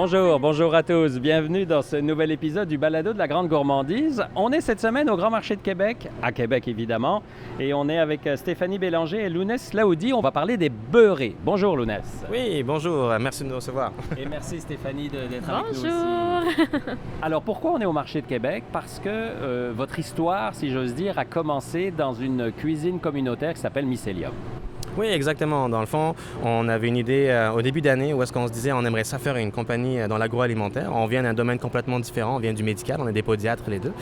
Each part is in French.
Bonjour à tous. Bienvenue dans ce nouvel épisode du Balado de la Grande Gourmandise. On est cette semaine au Grand Marché de Québec, à Québec évidemment, et on est avec Stéphanie Bélanger et Lounès Laoudi. On va parler des beurrés. Bonjour Lounès. Oui, bonjour, merci de nous recevoir. Et merci Stéphanie d'être avec nous Bonjour! aussi. Alors pourquoi on est au Marché de Québec? Parce que votre histoire, si j'ose dire, a commencé dans une cuisine communautaire qui s'appelle Mycelium. Oui, exactement. Dans le fond, on avait une idée au début d'année où est-ce qu'on se disait on aimerait ça faire une compagnie dans l'agroalimentaire. On vient d'un domaine complètement différent, on vient du médical, on est des podiatres les deux.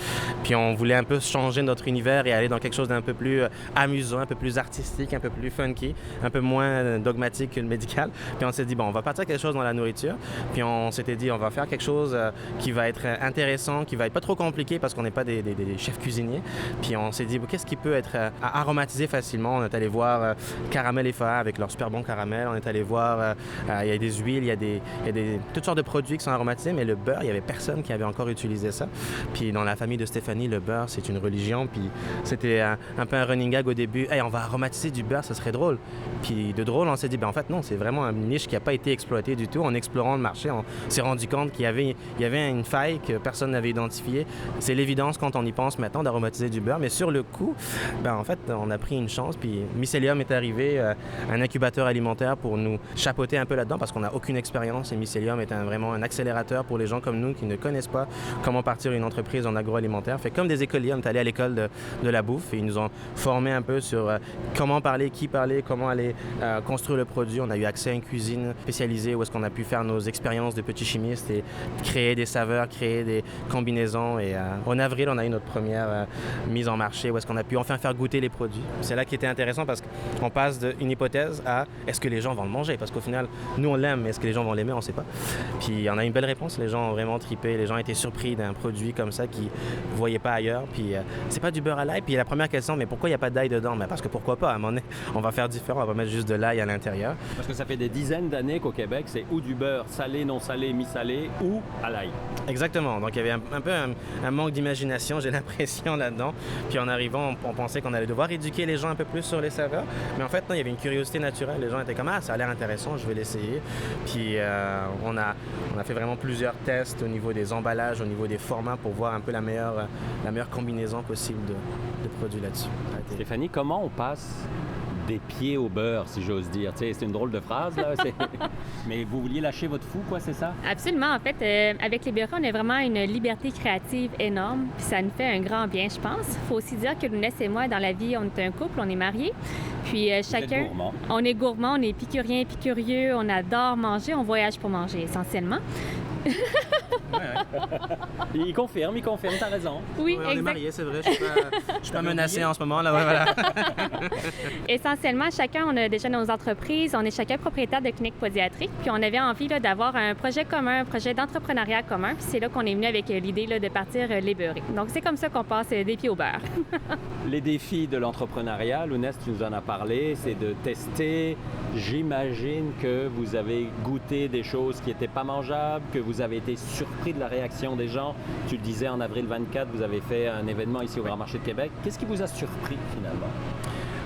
Puis on voulait un peu changer notre univers et aller dans quelque chose d'un peu plus amusant, un peu plus artistique, un peu plus funky, un peu moins dogmatique que le médical. Puis on s'est dit, bon, on va partir quelque chose dans la nourriture. Puis on s'était dit, on va faire quelque chose qui va être intéressant, qui va être pas trop compliqué parce qu'on n'est pas des chefs cuisiniers. Puis on s'est dit, bon, qu'est-ce qui peut être aromatisé facilement? On est allé voir Caramel et Fa avec leur super bon caramel. On est allé voir, il y a des huiles, il y a toutes sortes de produits qui sont aromatisés, mais le beurre, il n'y avait personne qui avait encore utilisé ça. Puis dans la famille de Stéphanie, le beurre, c'est une religion. Puis c'était un peu un running gag au début. Hey, on va aromatiser du beurre, ça serait drôle. Puis de drôle, on s'est dit, ben en fait, non, c'est vraiment une niche qui n'a pas été exploitée du tout. En explorant le marché, on s'est rendu compte qu'il y avait une faille que personne n'avait identifiée. C'est l'évidence quand on y pense maintenant d'aromatiser du beurre. Mais sur le coup, ben en fait, on a pris une chance. Puis Mycelium est arrivé, un incubateur alimentaire pour nous chapeauter un peu là-dedans parce qu'on n'a aucune expérience et Mycelium est vraiment un accélérateur pour les gens comme nous qui ne connaissent pas comment partir une entreprise en agroalimentaire. Fait comme des écoliers, on est allé à l'école de la bouffe et ils nous ont formés un peu sur comment parler, qui parler, comment aller construire le produit. On a eu accès à une cuisine spécialisée où est-ce qu'on a pu faire nos expériences de petits chimistes et créer des saveurs, créer des combinaisons. Et en avril, on a eu notre première mise en marché où est-ce qu'on a pu enfin faire goûter les produits. C'est là qui était intéressant parce qu'on passe d'une hypothèse à est-ce que les gens vont le manger? Parce qu'au final, nous on l'aime, mais est-ce que les gens vont l'aimer? On ne sait pas. Puis on a une belle réponse, les gens ont vraiment trippé, les gens étaient surpris d'un produit comme ça qu'ils ne voyaient pas ailleurs. Puis c'est pas du beurre à l'ail. Puis la première question, mais pourquoi il n'y a pas d'ail dedans? Mais parce que pourquoi pas? À un moment donné, on va faire différent, on va mettre juste de l'ail à l'intérieur. Parce que ça fait des dizaines d'années qu'au Québec, c'est ou du beurre salé, non salé, mi-salé, ou à l'ail. Exactement. Donc il y avait un peu un manque d'imagination, j'ai l'impression là-dedans. Puis en arrivant, on pensait qu'on allait devoir éduquer les gens un peu plus sur les saveurs. Mais en fait, non, il y avait une curiosité naturelle. Les gens étaient comme « Ah, ça a l'air intéressant, je vais l'essayer ». Puis on a fait vraiment plusieurs tests au niveau des emballages, au niveau des formats pour voir un peu la meilleure combinaison possible de produits là-dessus. Stéphanie, comment on passe des pieds au beurre, si j'ose dire? Tu sais, c'est une drôle de phrase, là. Mais vous vouliez lâcher votre fou, quoi, c'est ça? Absolument. En fait, avec les beurrés, on a vraiment une liberté créative énorme. Puis ça nous fait un grand bien, je pense. Il faut aussi dire que Lounès et moi, dans la vie, on est un couple, on est mariés. Puis chacun... On est gourmand, on est épicurien, épicurieux, on adore manger, on voyage pour manger essentiellement. Il confirme, t'as raison. Oui, on est mariés, c'est vrai. Je suis pas menacé en ce moment. Là, ouais, voilà. Essentiellement, chacun, on a déjà nos entreprises, on est chacun propriétaire de cliniques pédiatriques, puis on avait envie là, d'avoir un projet commun, un projet d'entrepreneuriat commun, puis c'est là qu'on est venu avec l'idée là, de partir les beurrés. Donc c'est comme ça qu'on passe des pieds au beurre. Les défis de l'entrepreneuriat, Lounès, tu nous en as parlé, c'est de tester. J'imagine que vous avez goûté des choses qui n'étaient pas mangeables, que vous avez été surpris de la réaction des gens. Tu le disais, en avril 24, vous avez fait un événement ici au Grand Marché de Québec. Qu'est-ce qui vous a surpris finalement?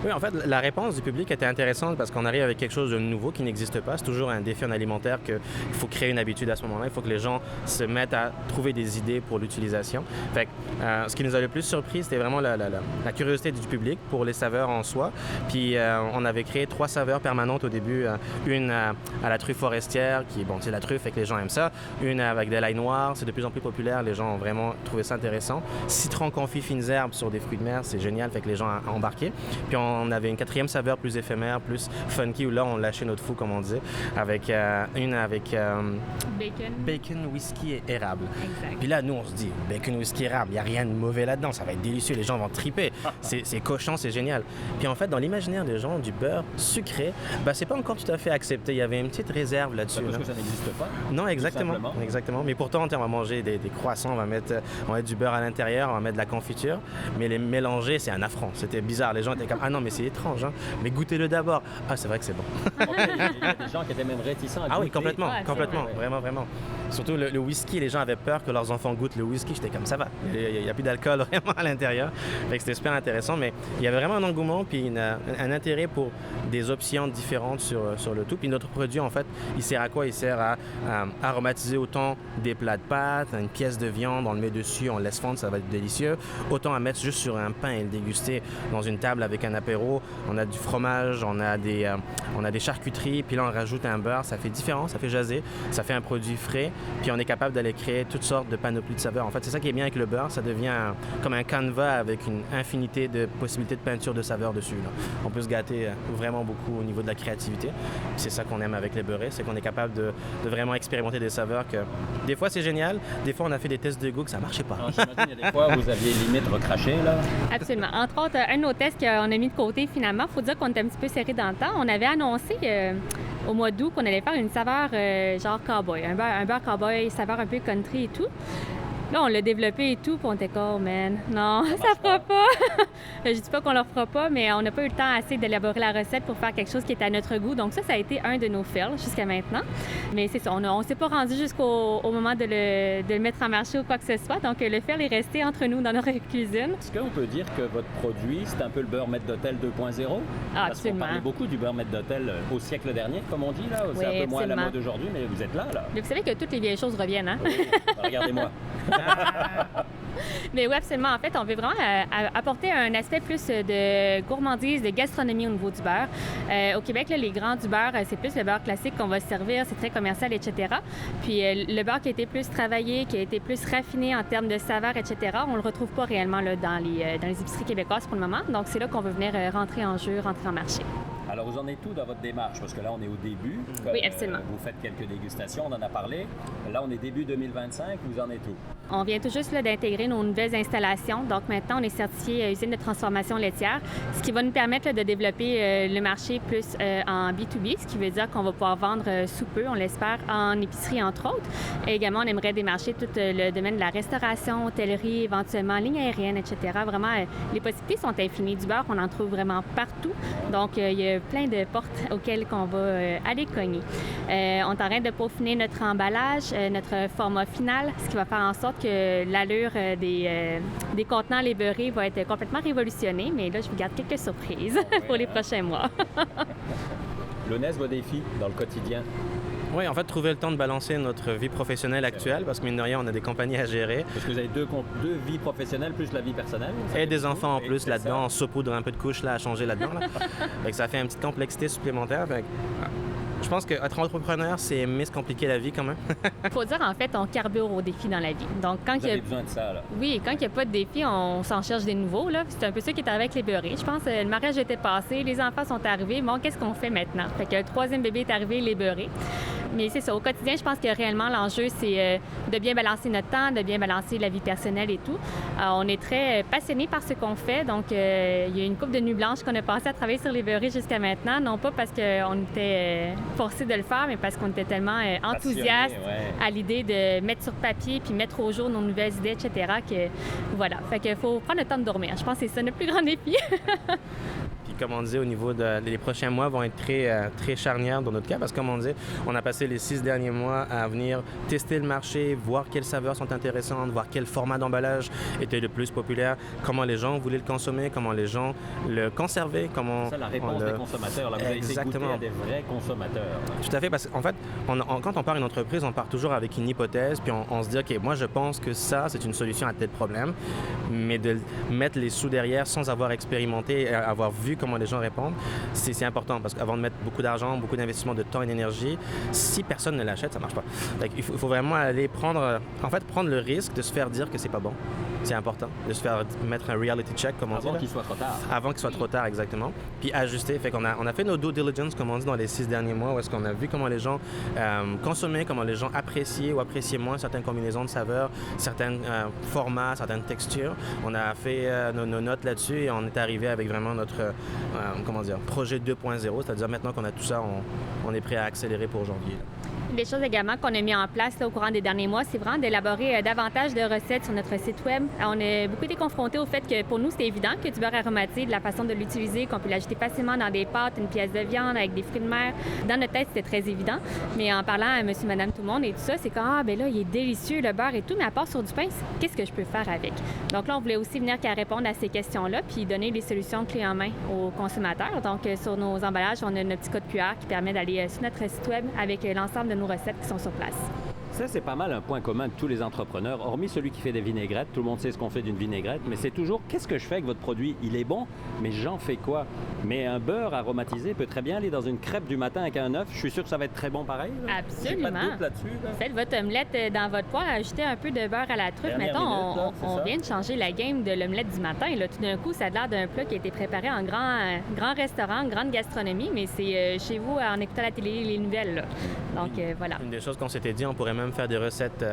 Oui, en fait, la réponse du public était intéressante parce qu'on arrive avec quelque chose de nouveau qui n'existe pas. C'est toujours un défi en alimentaire qu'il faut créer une habitude à ce moment-là. Il faut que les gens se mettent à trouver des idées pour l'utilisation. Fait que, ce qui nous a le plus surpris, c'était vraiment la curiosité du public pour les saveurs en soi. Puis on avait créé 3 saveurs permanentes au début. Une à la truffe forestière, qui est, bon, c'est la truffe, fait que les gens aiment ça. Une avec de l'ail noir, c'est de plus en plus populaire. Les gens ont vraiment trouvé ça intéressant. Citron confit fines herbes sur des fruits de mer, c'est génial, fait que les gens ont embarqué. Puis on avait une 4e saveur plus éphémère, plus funky, où là, on lâchait notre fou, comme on disait, avec une avec bacon, whisky et érable. Exact. Puis là, nous, on se dit, bacon, whisky, érable, il n'y a rien de mauvais là-dedans, ça va être délicieux, les gens vont triper, c'est cochon, c'est génial. Puis en fait, dans l'imaginaire des gens, du beurre sucré, c'est pas encore tout à fait accepté, il y avait une petite réserve là-dessus. Parce que ça n'existe pas. Non, exactement. Mais pourtant, on va manger des croissants, on va mettre du beurre à l'intérieur, on va mettre de la confiture, mais les mélanger, c'est un affront. C'était bizarre. Les gens étaient comme, ah non, mais c'est étrange, hein. Mais goûtez-le d'abord. Ah, c'est vrai que c'est bon. Il y a des gens qui étaient même réticents à goûter. Ah oui, complètement, Ouais, complètement, vrai. vraiment, vraiment. Surtout le whisky, les gens avaient peur que leurs enfants goûtent le whisky. J'étais comme, ça va, il n'y a plus d'alcool vraiment à l'intérieur. Fait que c'était super intéressant, mais il y avait vraiment un engouement puis un intérêt pour des options différentes sur le tout. Puis notre produit, en fait, il sert à quoi? Il sert à aromatiser autant des plats de pâtes, une pièce de viande, on le met dessus, on le laisse fondre, ça va être délicieux. Autant à mettre juste sur un pain et le déguster dans une table avec un apéro. On a du fromage, on a des charcuteries, puis là on rajoute un beurre, ça fait différent, ça fait jaser, ça fait un produit frais, puis on est capable d'aller créer toutes sortes de panoplies de saveurs. En fait, c'est ça qui est bien avec le beurre, ça devient comme un canevas avec une infinité de possibilités de peinture de saveurs dessus, là. On peut se gâter vraiment beaucoup au niveau de la créativité. C'est ça qu'on aime avec les beurrés, c'est qu'on est capable de vraiment expérimenter des saveurs que des fois c'est génial, des fois on a fait des tests de goût que ça marchait pas. J'imagine qu'il y a des fois où vous aviez limite recraché, là. Absolument. Entre autres, un de nos tests qu'on a mis de côté finalement, il faut dire qu'on était un petit peu serré dans le temps. On avait annoncé au mois d'août qu'on allait faire une saveur genre cowboy, un beurre cowboy, saveur un peu country et tout. Là, on l'a développé et tout, puis on était comme, oh man, non, ça fera pas. Je dis pas qu'on le fera pas, mais on n'a pas eu le temps assez d'élaborer la recette pour faire quelque chose qui était à notre goût. Donc ça a été un de nos fails jusqu'à maintenant. Mais c'est ça, on s'est pas rendu jusqu'au moment de le mettre en marché ou quoi que ce soit. Donc le fail est resté entre nous dans notre cuisine. Est-ce qu'on peut dire que votre produit, c'est un peu le beurre maître d'hôtel 2.0? Ah, Parce qu'on parlait beaucoup du beurre maître d'hôtel au siècle dernier, comme on dit, là. C'est Oui, un peu moins à la absolument. mode aujourd'hui, mais vous êtes là, là. Mais vous savez que toutes les vieilles choses reviennent, hein? Oui. Regardez-moi. Mais oui, absolument. En fait, on veut vraiment apporter un aspect plus de gourmandise, de gastronomie au niveau du beurre. Au Québec, là, les grands du beurre, c'est plus le beurre classique qu'on va se servir, c'est très commercial, etc. Puis le beurre qui a été plus travaillé, qui a été plus raffiné en termes de saveur, etc., on le retrouve pas réellement là, dans les épiceries québécoises pour le moment. Donc, c'est là qu'on veut venir rentrer en jeu, rentrer en marché. Alors, vous en êtes où dans votre démarche? Parce que là, on est au début. Oui, absolument. Vous faites quelques dégustations, on en a parlé. Là, on est début 2025. Vous en êtes où? On vient tout juste là, d'intégrer nos nouvelles installations. Donc maintenant, on est certifié usine de transformation laitière, ce qui va nous permettre là, de développer le marché plus en B2B, ce qui veut dire qu'on va pouvoir vendre sous peu, on l'espère, en épicerie entre autres. Et également, on aimerait démarcher tout le domaine de la restauration, hôtellerie, éventuellement ligne aérienne, etc. Vraiment, les possibilités sont infinies. Du beurre, on en trouve vraiment partout. Donc, il y a plein de portes auxquelles on va aller cogner. On est en train de peaufiner notre emballage, notre format final, ce qui va faire en sorte que l'allure des contenants lait beurré va être complètement révolutionnée. Mais là, je vous garde quelques surprises pour les prochains mois. L'ONES, vos défis dans le quotidien? Oui, en fait, trouver le temps de balancer notre vie professionnelle actuelle, parce que mine de rien, on a des compagnies à gérer. Parce que vous avez deux vies professionnelles plus la vie personnelle. Et des enfants en Et plus c'est là-dedans, ça. on saupoudre un peu de couches là, à changer là-dedans. Là. Fait que ça fait une petite complexité supplémentaire. Fait que, je pense qu'être entrepreneur, c'est aimer se compliquer la vie quand même. Il faut dire, en fait, on carbure aux défis dans la vie. Donc, quand Vous il y a... avez besoin de ça, là. Oui, quand il n'y a pas de défi, on s'en cherche des nouveaux. Là. C'est un peu ça qui est arrivé avec les beurrés. Je pense que le mariage était passé, les enfants sont arrivés. Bon, qu'est-ce qu'on fait maintenant? Fait que le troisième bébé est arrivé, les beurrés. Mais c'est ça, au quotidien, je pense que réellement, l'enjeu, c'est de bien balancer notre temps, de bien balancer la vie personnelle et tout. On est très passionnés par ce qu'on fait. Donc, il y a une couple de nuits blanches qu'on a passé à travailler sur les beurrés jusqu'à maintenant. Non pas parce qu'on était forcés de le faire, mais parce qu'on était tellement enthousiastes à l'idée de mettre sur papier puis mettre au jour nos nouvelles idées, etc. que voilà. Fait qu'il faut prendre le temps de dormir. Je pense que c'est ça notre plus grand défi. Puis comme on disait, au niveau des prochains mois vont être très charnières dans notre cas, parce que comme on disait, on a passé les 6 derniers mois à venir tester le marché, voir quelles saveurs sont intéressantes, voir quel format d'emballage était le plus populaire, comment les gens voulaient le consommer, comment les gens le conservaient, comment... C'est ça la réponse des consommateurs. Là, vous avez été goûter à des vrais consommateurs. Là. Tout à fait, parce qu'en fait, quand on part une entreprise, on part toujours avec une hypothèse, puis on se dit, OK, moi je pense que ça, c'est une solution à tel problème, mais de mettre les sous derrière sans avoir expérimenté et avoir vu comment les gens répondent, c'est important, parce qu'avant de mettre beaucoup d'argent, beaucoup d'investissement de temps et d'énergie, si personne ne l'achète, ça marche pas. Donc, il faut vraiment aller prendre le risque de se faire dire que c'est pas bon. C'est important de se faire mettre un reality check, comme on dit. Avant qu'il soit trop tard. Avant qu'il soit trop tard, exactement. Puis ajuster. Fait qu'on a fait nos due diligence, comme on dit, dans les 6 derniers mois, où est-ce qu'on a vu comment les gens consommaient, comment les gens appréciaient ou appréciaient moins certaines combinaisons de saveurs, certains formats, certaines textures. On a fait nos notes là-dessus et on est arrivé avec vraiment notre projet 2.0, c'est-à-dire maintenant qu'on a tout ça, on est prêt à accélérer pour janvier. Des choses également qu'on a mis en place là, au courant des derniers mois, c'est vraiment d'élaborer davantage de recettes sur notre site web. On a beaucoup été confrontés au fait que pour nous, c'était évident que du beurre aromatisé, de la façon de l'utiliser, qu'on peut l'ajouter facilement dans des pâtes, une pièce de viande avec des fruits de mer. Dans notre tête, c'était très évident. Mais en parlant à monsieur, madame, tout le monde et tout ça, c'est comme, ah, ben là, il est délicieux, le beurre et tout, mais à part sur du pain, qu'est-ce que je peux faire avec? Donc là, on voulait aussi venir qu'à répondre à ces questions-là puis donner des solutions clés en main aux consommateurs. Donc, sur nos emballages, on a notre petit code QR qui permet d'aller sur notre site web avec l'ensemble de nos recettes qui sont sur place. Ça, c'est pas mal un point commun de tous les entrepreneurs, hormis celui qui fait des vinaigrettes. Tout le monde sait ce qu'on fait d'une vinaigrette, mais c'est toujours qu'est-ce que je fais avec votre produit? Il est bon, mais j'en fais quoi? Mais un beurre aromatisé peut très bien aller dans une crêpe du matin avec un œuf. Je suis sûr que ça va être très bon pareil. Là. Absolument. J'ai pas de doute là-dessus. Là. Faites votre omelette dans votre poêle, ajoutez un peu de beurre à la truffe. Mettons, on vient de changer la game de l'omelette du matin. Là. Tout d'un coup, ça a l'air d'un plat qui a été préparé en grand restaurant, grande gastronomie, mais c'est chez vous en écoutant la télé, les nouvelles. Là. Donc, voilà. Une des choses qu'on s'était dit, on pourrait même faire des recettes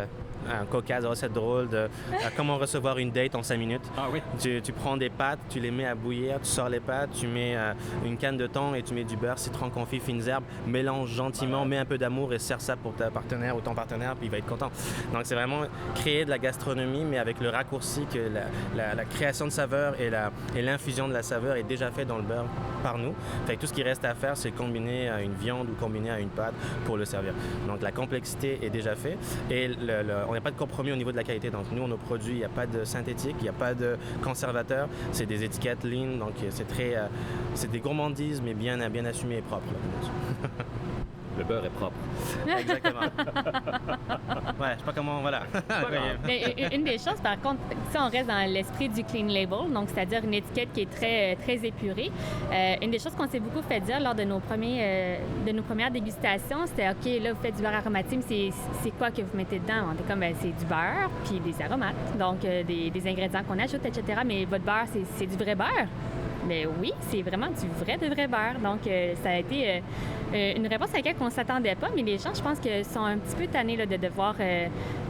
cocasses, recettes drôles de comment recevoir une date en 5 minutes. Ah oui. Tu prends des pâtes, tu les mets à bouillir, tu sors les pâtes, tu mets une canne de thon et tu mets du beurre, citron confit, fines herbes, mélange gentiment, mets un peu d'amour et sers ça pour ta partenaire ou ton partenaire, puis il va être content. Donc c'est vraiment créer de la gastronomie, mais avec le raccourci que la création de saveur et l'infusion de la saveur est déjà fait dans le beurre par nous. Fait que tout ce qui reste à faire, c'est combiner à une viande ou combiner à une pâte pour le servir. Donc la complexité est déjà faite et on n'a pas de compromis au niveau de la qualité. Donc nous, nos produits, il n'y a pas de synthétique, il n'y a pas de conservateur. C'est des étiquettes lean, donc c'est des gourmandises, mais bien assumées et propres. Le beurre est propre. Exactement. Ouais, je sais pas comment, voilà. Mais une des choses, par contre, si on reste dans l'esprit du clean label, donc c'est-à-dire une étiquette qui est très épurée, une des choses qu'on s'est beaucoup fait dire lors de nos premières dégustations, c'était OK, là, vous faites du beurre aromatisé, c'est quoi que vous mettez dedans? On était comme, c'est du beurre, puis des aromates, donc des ingrédients qu'on ajoute, etc. Mais votre beurre, c'est du vrai beurre? Mais oui, c'est vraiment du vrai beurre. Donc, ça a été une réponse à laquelle on ne s'attendait pas, mais les gens, je pense que sont un petit peu tannés là, de devoir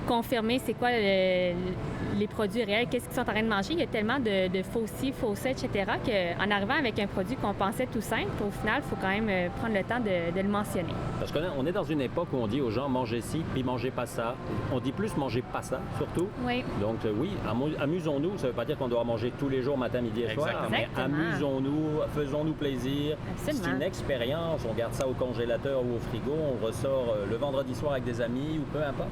confirmer c'est quoi les produits réels, qu'est-ce qu'ils sont en train de manger. Il y a tellement de faux ci, faux ça, etc., qu'en arrivant avec un produit qu'on pensait tout simple, au final, il faut quand même prendre le temps de le mentionner. Parce qu'on est dans une époque où on dit aux gens mangez ci, puis mangez pas ça. On dit plus mangez pas ça, surtout. Oui. Donc oui, amusons-nous. Ça ne veut pas dire qu'on doit manger tous les jours, matin, midi et soir, mais amusons-nous, faisons-nous plaisir. Absolument. C'est une expérience. On garde ça au congélateur ou au frigo, on ressort le vendredi soir avec des amis ou peu importe.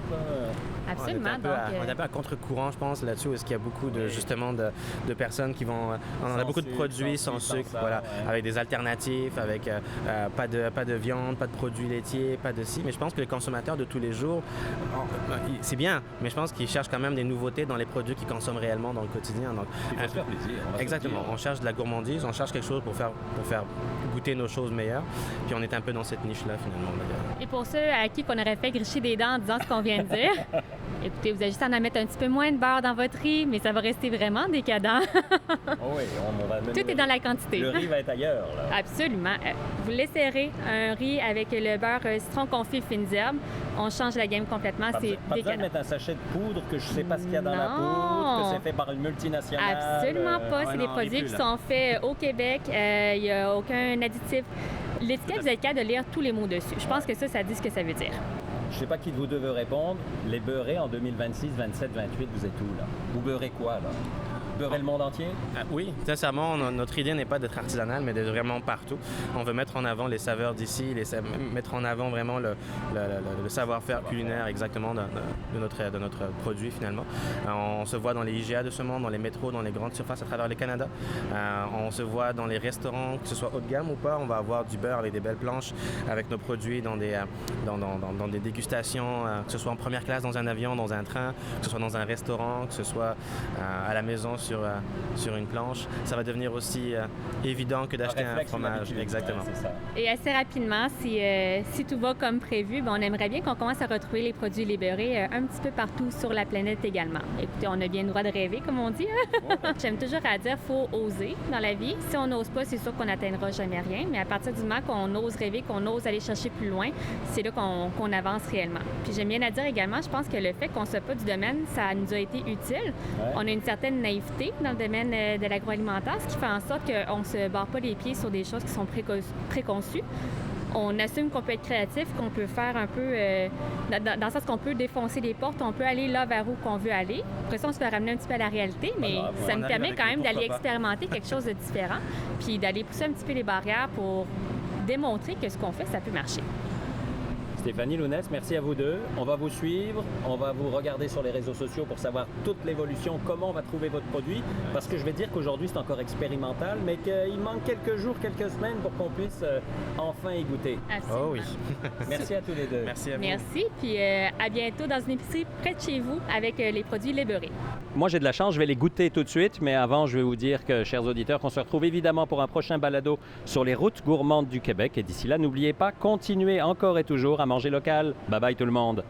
Absolument. On est un peu à contre-courant, je pense, là-dessus, est-ce qu'il y a beaucoup justement de personnes qui vont... On a beaucoup de produits sans sucre, voilà, avec des alternatives, avec pas de viande, pas de produits laitiers, pas de ci. Mais je pense que les consommateurs de tous les jours, c'est bien, mais je pense qu'ils cherchent quand même des nouveautés dans les produits qu'ils consomment réellement dans le quotidien. Donc, il faut se faire plaisir. Exactement. On cherche de la gourmandise, on cherche quelque chose pour faire goûter nos choses meilleures. Puis on est un peu dans cette niche-là, finalement. Et pour ceux à qui on aurait fait gricher des dents en disant ce qu'on vient de dire, écoutez, vous avez juste à en mettre un petit peu moins de beurre dans votre riz, mais ça va rester vraiment décadent. Oh oui, on va Tout est dans la quantité. Le riz va être ailleurs. Là. Absolument. Vous laisserez un riz avec le beurre citron confit fines herbes. On change la gamme complètement. C'est pas besoin de mettre un sachet de poudre que je ne sais pas ce qu'il y a dans la poudre, que c'est fait par une multinationale. Absolument pas. C'est des produits qui sont faits au Québec. Il n'y a aucun additif. L'étiquette, vous êtes capable de lire tous les mots dessus. Je pense que ça dit ce que ça veut dire. Je ne sais pas qui de vous deux veut répondre. Les beurrés en 2026, 27, 28, vous êtes où là? Vous beurrez quoi là? Beurrer le monde entier? Oui, sincèrement, notre idée n'est pas d'être artisanal, mais d'être vraiment partout. On veut mettre en avant les saveurs d'ici, mettre en avant vraiment le savoir-faire culinaire exactement de notre produit finalement. On se voit dans les IGA de ce monde, dans les métros, dans les grandes surfaces à travers le Canada. On se voit dans les restaurants, que ce soit haut de gamme ou pas. On va avoir du beurre avec des belles planches, avec nos produits dans des dégustations, que ce soit en première classe dans un avion, dans un train, que ce soit dans un restaurant, que ce soit à la maison sur une planche. Ça va devenir aussi évident que d'acheter un fromage. Exactement. Ouais, c'est ça. Et assez rapidement, si tout va comme prévu, on aimerait bien qu'on commence à retrouver les produits libérés un petit peu partout sur la planète également. Écoutez, on a bien le droit de rêver, comme on dit. J'aime toujours à dire, il faut oser dans la vie. Si on n'ose pas, c'est sûr qu'on n'atteindra jamais rien. Mais à partir du moment qu'on ose rêver, qu'on ose aller chercher plus loin, c'est là qu'on avance réellement. Puis j'aime bien à dire également, je pense que le fait qu'on ne soit pas du domaine, ça nous a été utile. Ouais. On a une certaine naïveté dans le domaine de l'agroalimentaire, ce qui fait en sorte qu'on ne se barre pas les pieds sur des choses qui sont préconçues. On assume qu'on peut être créatif, qu'on peut faire un peu, dans le sens qu'on peut défoncer les portes, on peut aller là vers où qu'on veut aller. Après ça, on se fait ramener un petit peu à la réalité, mais ça nous permet quand même d'aller expérimenter quelque chose de différent, puis d'aller pousser un petit peu les barrières pour démontrer que ce qu'on fait, ça peut marcher. Stéphanie, Lounès, merci à vous deux. On va vous suivre, on va vous regarder sur les réseaux sociaux pour savoir toute l'évolution, comment on va trouver votre produit. Parce que je vais dire qu'aujourd'hui, c'est encore expérimental, mais qu'il manque quelques jours, quelques semaines pour qu'on puisse enfin y goûter. Absolument. Oh oui. Merci à tous les deux. Merci à vous. Merci, puis à bientôt dans une épicerie près de chez vous avec les produits Les Beurrés. Moi, j'ai de la chance, je vais les goûter tout de suite, mais avant, je vais vous dire que, chers auditeurs, qu'on se retrouve évidemment pour un prochain balado sur les routes gourmandes du Québec. Et d'ici là, n'oubliez pas, continuez encore et toujours à manger local. Bye bye tout le monde.